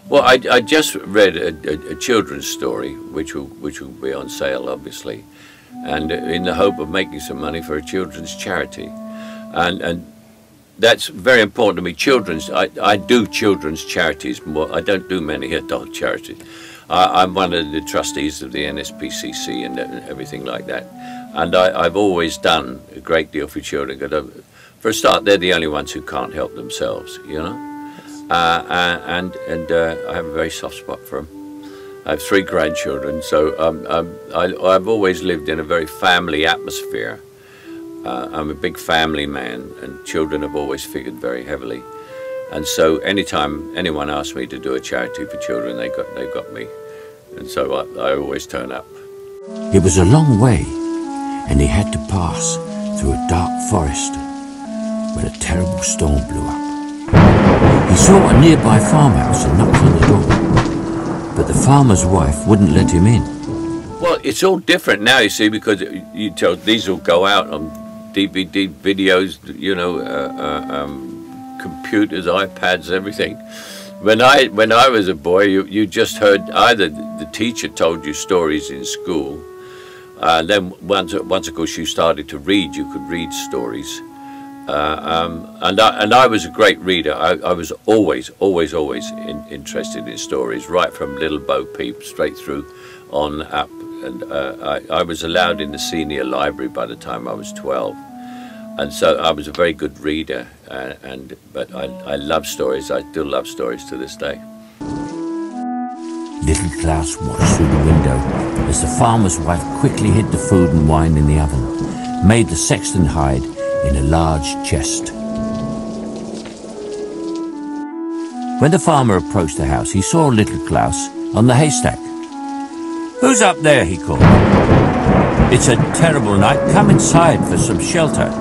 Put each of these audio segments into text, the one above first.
Well, I just read a children's story, which will be on sale, obviously, and in the hope of making some money for a children's charity, and that's very important to me. I do children's charities more. I don't do many adult charities. I'm one of the trustees of the NSPCC and everything like that, and I've always done a great deal for children. For a start, they're the only ones who can't help themselves, you know. And I have a very soft spot for them. I have 3 grandchildren, so I've always lived in a very family atmosphere. I'm a big family man, and children have always figured very heavily. And so anytime anyone asked me to do a charity for children, they got me. And so I always turn up. It was a long way, and he had to pass through a dark forest when a terrible storm blew up. He saw a nearby farmhouse and knocked on the door, but the farmer's wife wouldn't let him in. Well, it's all different now, you see, because these will go out on DVD videos, you know, computers, iPads, everything. When I was a boy, you just heard either the teacher told you stories in school, then once of course you started to read, you could read stories. And I was a great reader. I was always interested in stories, right from Little Bo Peep straight through on up. And I was allowed in the senior library by the time I was 12, and so I was a very good reader. But I love stories. I still love stories to this day. Little Klaus watched through the window as the farmer's wife quickly hid the food and wine in the oven, made the sexton hide in a large chest. When the farmer approached the house, he saw little Klaus on the haystack. "Who's up there?" he called. "It's a terrible night. Come inside for some shelter."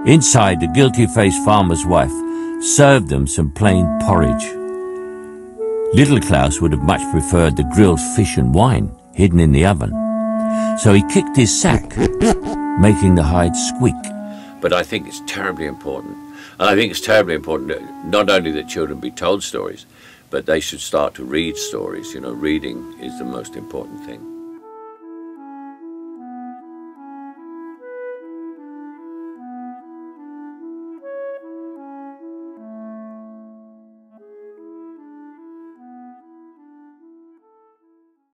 Inside, the guilty-faced farmer's wife served them some plain porridge. Little Klaus would have much preferred the grilled fish and wine hidden in the oven, so he kicked his sack, making the hide squeak. But I think it's terribly important. And I think it's terribly important that not only that children be told stories, but they should start to read stories. You know, reading is the most important thing.